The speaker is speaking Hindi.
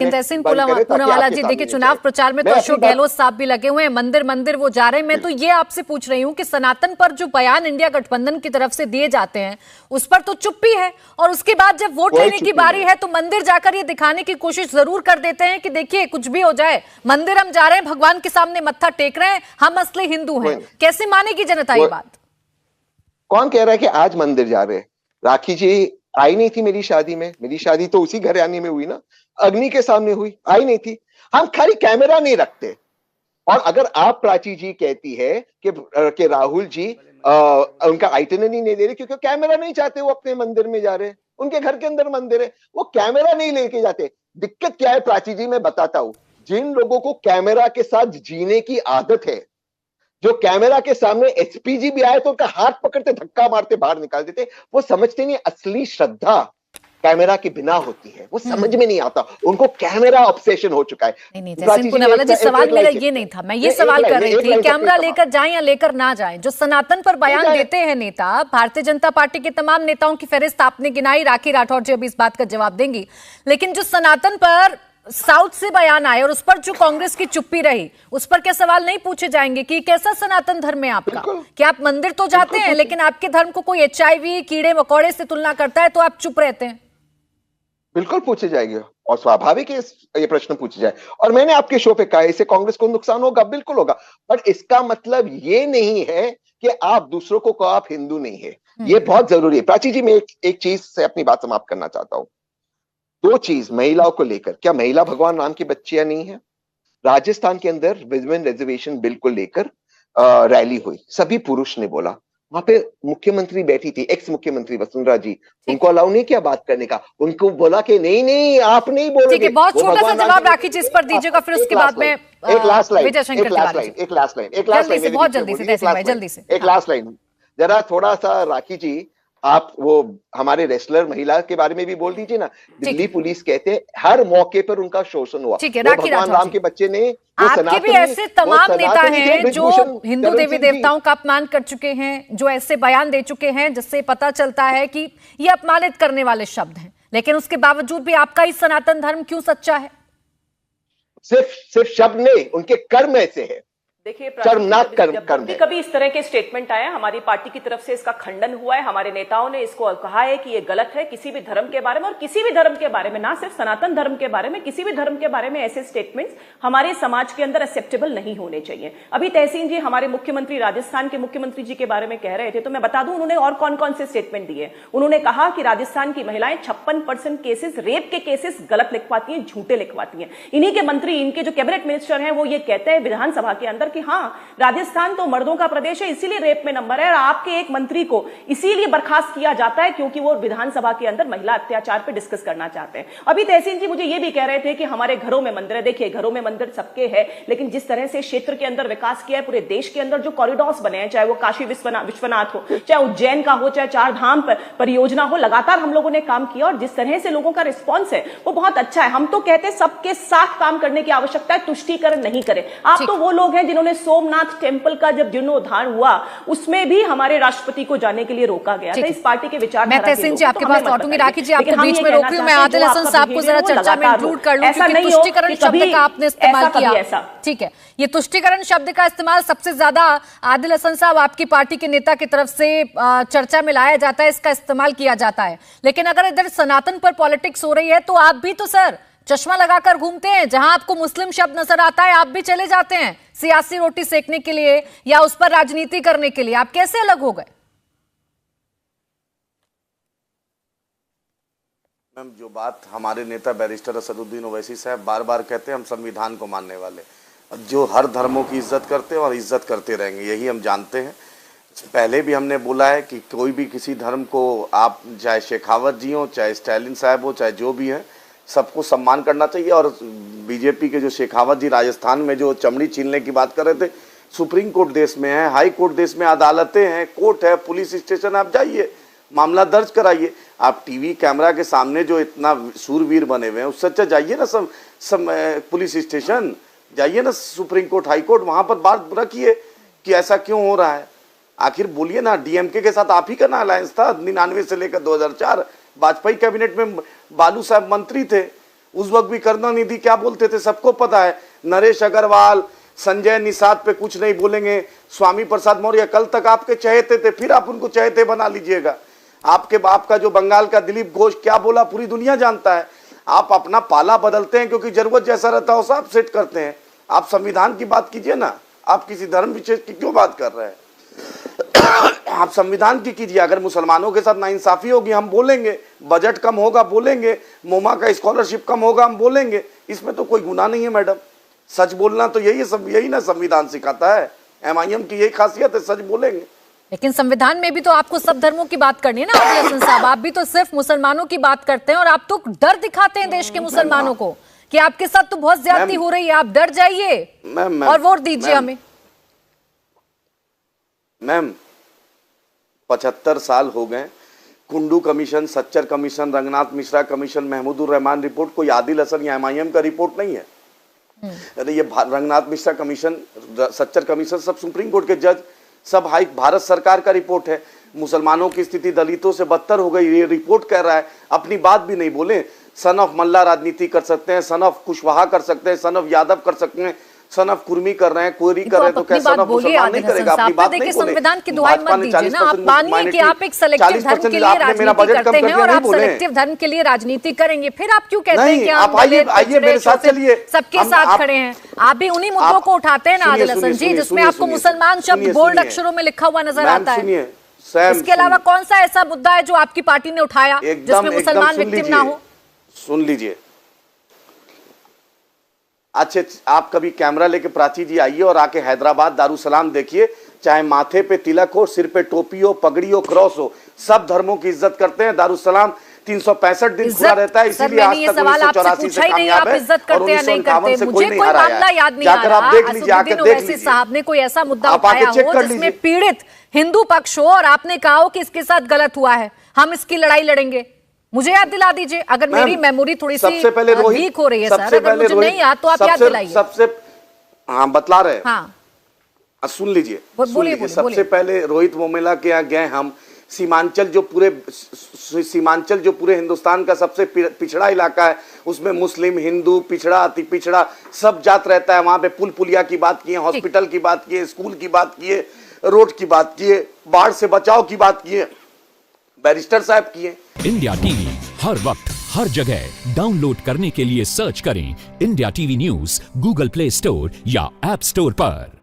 लेकिन तहसीन पूनावाला जी, देखिए चुनाव प्रचार में तो अशोक गहलोत साहब भी लगे हुए हैं, मंदिर मंदिर वो जा रहे हैं। मैं तो ये आपसे पूछ रही हूँ कि सनातन पर जो बयान इंडिया गठबंधन की तरफ से दिए जाते हैं उस पर तो चुप्पी है, और उसके बाद जब वोट लेने की बारी है तो मंदिर जाकर ये दिखाने की कोशिश जरूर कर देते हैं कि देखिए कुछ भी हो जाए, मंदिर हम जा रहे हैं, भगवान के सामने मत्था टेक रहे हैं, हम असली हिंदू हैं। कैसे मानेगी जनता ये बात? कौन कह रहा है कि आज मंदिर जा रहे हैं? राखी जी आई नहीं थी मेरी शादी में, मेरी शादी तो उसी घराने में हुई ना, अग्नि के सामने हुई, आई नहीं थी। हम खाली कैमरा नहीं रखते। और अगर आप प्राची जी कहती है कि राहुल जी उनका आइटिनरी नहीं दे रहे क्योंकि कैमरा नहीं चाहते, वो अपने मंदिर में जा रहे हैं, उनके घर के अंदर मंदिर है, वो कैमरा नहीं लेके जाते। दिक्कत क्या है प्राची जी, मैं बताता हूं। जिन लोगों को कैमरा के साथ जीने की आदत है, जो कैमरा के सामने एसपीजी भी आए तो उनका हाथ पकड़ते धक्का मारते बाहर निकाल देते, वो समझते नहीं असली श्रद्धा कैमरा के बिना होती है, वो समझ में नहीं आता, उनको कैमरा ऑब्सेशन हो चुका है। नहीं तहसीन पूनावाला जी, सवाल मेरा ये नहीं था, मैं ये सवाल कर रही थी कैमरा लेकर जाएं या लेकर ना जाएं, जो सनातन पर बयान देते हैं नेता, भारतीय जनता पार्टी के तमाम नेताओं की फहरिस्त आपने गिनाई, राखी राठौर जी अभी इस बात का जवाब देंगी, लेकिन जो सनातन पर साउथ से बयान आए और उस पर जो कांग्रेस की चुप्पी रही, उस पर क्या सवाल नहीं पूछे जाएंगे कि कैसा सनातन धर्म है आपका? कि आप मंदिर तो जाते हैं लेकिन आपके धर्म को कोई HIV कीड़े मकोड़े से तुलना करता है तो आप चुप रहते हैं? बिल्कुल पूछे जाएंगे और स्वाभाविक है ये प्रश्न पूछे जाए। और मैंने आपके शो पे कहा इससे कांग्रेस को नुकसान होगा, बिल्कुल होगा, पर इसका मतलब ये नहीं है कि आप दूसरों को कहो आप हिंदू नहीं है। ये बहुत जरूरी है। प्राची जी, मैं एक चीज से अपनी बात समाप्त करना चाहता हूं। दो चीज महिलाओं को लेकर, क्या महिला भगवान राम की बच्चियां नहीं है? राजस्थान के अंदर विमेन रिजर्वेशन बिल को लेकर रैली हुई, सभी पुरुष ने बोला, वहां पे मुख्यमंत्री बैठी थी, एक्स मुख्यमंत्री वसुंधरा जी, उनको अलाउ नहीं किया बात करने का, उनको बोला कि नहीं नहीं आप नहीं बोलोगे। ठीक है, बहुत छोटा सा जवाब राखी जी इस पर दीजिएगा, फिर उसके बाद में एक लास्ट लाइन, बहुत जल्दी से एक लास्ट लाइन जरा थोड़ा सा राखी जी, आप वो हमारे रेसलर महिला के बारे में भी बोल दीजिए ना। दिल्ली पुलिस कहते हैं हर मौके पर उनका शोषण हुआ। भगवान राम के बच्चे ने, आपके भी ऐसे तमाम नेता हैं जो हिंदू देवी देवताओं का अपमान कर चुके हैं, जो ऐसे बयान दे चुके हैं जिससे पता चलता है कि ये अपमानित करने वाले शब्द हैं, लेकिन उसके बावजूद भी आपका ही सनातन धर्म क्यों सच्चा है? सिर्फ शब्द नहीं, उनके कर्म ऐसे है। देखिए, कभी इस तरह के स्टेटमेंट आए, हमारी पार्टी की तरफ से इसका खंडन हुआ है, हमारे नेताओं ने इसको कहा है कि ये गलत है। किसी भी धर्म के बारे में, और किसी भी धर्म के बारे में, ना सिर्फ सनातन धर्म के बारे में, किसी भी धर्म के बारे में ऐसे स्टेटमेंट्स हमारे समाज के अंदर एक्सेप्टेबल नहीं होने चाहिए। अभी तहसीन जी हमारे मुख्यमंत्री, राजस्थान के मुख्यमंत्री जी के बारे में कह रहे थे, तो मैं बता दूं उन्होंने और कौन कौन से स्टेटमेंट दिए। उन्होंने कहा कि राजस्थान की महिलाएं 56% केसेस, रेप के केसेस गलत लिखवाती हैं, झूठे लिखवाती हैं। इन्हीं के मंत्री, इनके जो कैबिनेट मिनिस्टर हैं, वो ये कहते हैं विधानसभा के अंदर कि हाँ, राजस्थान तो मर्दों का प्रदेश है, इसीलिए रेप में नंबर है, और आपके एक मंत्री को इसीलिए बर्खास्त किया जाता है क्योंकि वो विधानसभा के अंदर महिला अत्याचार पे डिस्कस करना चाहते हैं। अभी तहसीन जी मुझे ये भी कह रहे थे कि हमारे घरों में मंदिर है। देखिए, घरों में मंदिर सबके है, लेकिन जिस तरह से क्षेत्र के अंदर विकास किया है, पूरे देश के अंदर जो कॉरिडोर्स बने हैं, चाहे वो काशी विश्वनाथ हो, चाहे उज्जैन का हो, चाहे चार धाम परियोजना हो, लगातार हम लोगों ने काम किया और जिस तरह से लोगों का रिस्पॉन्स है वो बहुत अच्छा है। हम तो कहते हैं सबके साथ काम करने की आवश्यकता है, तुष्टीकरण नहीं करें। आप तो वो लोग हैं जिन्होंने सोमनाथ टेम्पल का जब जीर्णोद्धार हुआ उसमें भी हमारे राष्ट्रपति को जाने के लिए रोका गया था। इस पार्टी के विचार, मैं तहसीन जी आपके पास लौटूंगी, राखी जी आपको बीच में रोक रही हूं, मैं आदिल हसन साहब को जरा चर्चा में इंक्लूड कर लूं क्योंकि तुष्टीकरण शब्द का आपने इस्तेमाल किया। ठीक है, ये तुष्टीकरण शब्द का इस्तेमाल सबसे ज्यादा आदिल हसन साहब आपकी पार्टी के नेता की तरफ से चर्चा में लाया जाता है, इसका इस्तेमाल किया जाता है। लेकिन अगर इधर सनातन पर पॉलिटिक्स हो रही है तो आप भी तो सर चश्मा लगाकर घूमते हैं, जहां आपको मुस्लिम शब्द नजर आता है आप भी चले जाते हैं सियासी रोटी सेकने के लिए या उस पर राजनीति करने के लिए। आप कैसे अलग हो गए? मैम, जो बात हमारे नेता बैरिस्टर असदुद्दीन ओवैसी साहब बार बार कहते हैं, हम संविधान को मानने वाले, जो हर धर्मों की इज्जत करते हैं और इज्जत करते रहेंगे, यही हम जानते हैं। पहले भी हमने बोला है कि कोई भी किसी धर्म को, आप चाहे शेखावत जी हो, चाहे स्टालिन साहब हो, चाहे जो भी है, सबको सम्मान करना चाहिए। और बीजेपी के जो शेखावत जी राजस्थान में जो चमड़ी छीनने की बात कर रहे थे, सुप्रीम कोर्ट देश में है, हाई कोर्ट देश में, अदालतें हैं, कोर्ट है, पुलिस स्टेशन, आप जाइए, मामला दर्ज कराइए। आप टीवी कैमरा के सामने जो इतना सूरवीर बने हुए हैं, उससे अच्छा जाइए ना पुलिस स्टेशन, जाइए ना सुप्रीम कोर्ट, हाई कोर्ट, वहां पर बात रखिए कि ऐसा क्यों हो रहा है। आखिर बोलिए ना, डीएमके के साथ आप ही का ना अलायंस था 99 से लेकर 2004, वाजपेयी कैबिनेट में बालू साहब मंत्री थे, उस वक्त भी करुणानिधि क्या बोलते थे सबको पता है। नरेश अग्रवाल, संजय निषाद पे कुछ नहीं बोलेंगे। स्वामी प्रसाद मौर्य कल तक आपके चहेते थे, फिर आप उनको चहेते बना लीजिएगा। आपके बाप का जो बंगाल का दिलीप घोष क्या बोला पूरी दुनिया जानता है। आप अपना पाला बदलते हैं क्योंकि जरूरत जैसा रहता है सब सेट करते हैं। आप संविधान की बात कीजिए ना, आप किसी धर्म विशेष की क्यों बात कर रहे हैं? आप संविधान की कीजिए। अगर मुसलमानों के साथ नाइंसाफी होगी हम बोलेंगे, बजट कम होगा बोलेंगे, मोमा का स्कॉलरशिप कम होगा हम बोलेंगे, इसमें तो कोई गुनाह नहीं है मैडम। सच बोलना तो यही ना संविधान सिखाता है। MIM की यही खासियत है, सच बोलेंगे। लेकिन संविधान में भी तो आपको सब धर्मों की बात करनी है ना आदिल हसन साहब। आप भी तो सिर्फ मुसलमानों की बात करते हैं और आप तो डर दिखाते हैं देश के मुसलमानों को कि आपके साथ तो बहुत ज्यादती हो रही है, आप डर जाइए और वोट दीजिए हमें। मैम 75 साल हो गए, Kundu commission, Sachar commission, Ranganath Mishra commission, Mahmoodur Rahman report कोई आदिल हसन या MIM का रिपोर्ट नहीं है। अरे ये रंगनाथ मिश्रा कमीशन, सच्चर कमीशन सब सुप्रीम कोर्ट के जज, सब हाई भारत सरकार का रिपोर्ट है। मुसलमानों की स्थिति दलितों से बदतर हो गई, ये रिपोर्ट कह रहा है। अपनी बात भी नहीं बोले। सन ऑफ मल्ला राजनीति कर सकते हैं, सन ऑफ कुशवाहा कर सकते हैं, सन ऑफ यादव कर सकते हैं, सन ऑफ कुर्मी कर रहे हैं, कोरी कर रहे हैं, तो क्या सन ऑफ मुसलमान नहीं करेगा? अपनी बात नहीं बोले। संविधान की दुहाई मत दीजिए ना, आप मानिए कि आप एक सेलेक्टिव धर्म के लिए राजनीति करते हैं और आप सेलेक्टिव धर्म के लिए राजनीति करेंगे, फिर आप क्यों कहते हैं कि आप आइए मेरे साथ चलिए, सबके साथ खड़े हैं। आप भी उन्हीं मुद्दों को उठाते हैं ना आदिल हसन जी, जिसमें आपको मुसलमान शब्द बोल्ड अक्षरों में लिखा हुआ नजर आता है। इसके अलावा कौन सा ऐसा मुद्दा है जो आपकी पार्टी ने उठाया जिसमें मुसलमान विक्टिम ना हो? सुन लीजिए। अच्छे, आप कभी कैमरा लेके प्राची जी आइए और आके हैदराबाद दारुसलाम देखिए, चाहे माथे पे तिलक हो, सिर पे टोपी हो, पगड़ी हो, क्रॉस हो, सब धर्मों की इज्जत करते हैं। दारुसलाम 365 दिन खुला रहता है, इसीलिए आज तक 1984 से कामयाब है और 1951 से कोई नहीं हराया है। जाकर आप देख लीजिए, आकर देख लीजिए। साहब ने कोई ऐसा मुद्दा उठाया हो जिसमें पीड़ित हिंदू पक्ष हो और आपने कहा हो कि इसके साथ गलत हुआ है, हम इसकी लड़ाई लड़ेंगे, मुझे याद दिला दीजिए। अगर मेरी मेमोरी थोड़ी सी वीक हो रही है सर, अगर मुझे नहीं याद तो आप याद दिलाइए। सबसे हाँ बतला रहे हैं, हाँ सुन लीजिए। बोलिए। सबसे पहले रोहित मोमेला के यहाँ गए हम। सीमांचल जो पूरे हिंदुस्तान का सबसे पिछड़ा इलाका है, उसमें मुस्लिम, हिंदू, पिछड़ा, अति पिछड़ा सब जात रहता है। वहां पे पुल पुलिया की बात किए, हॉस्पिटल की बात किए, स्कूल की बात किए, रोड की बात किए, बाढ़ से बचाव की बात किए, बैरिस्टर साहब किए। इंडिया टीवी हर वक्त हर जगह डाउनलोड करने के लिए सर्च करें India TV news Google play store या ऐप स्टोर पर।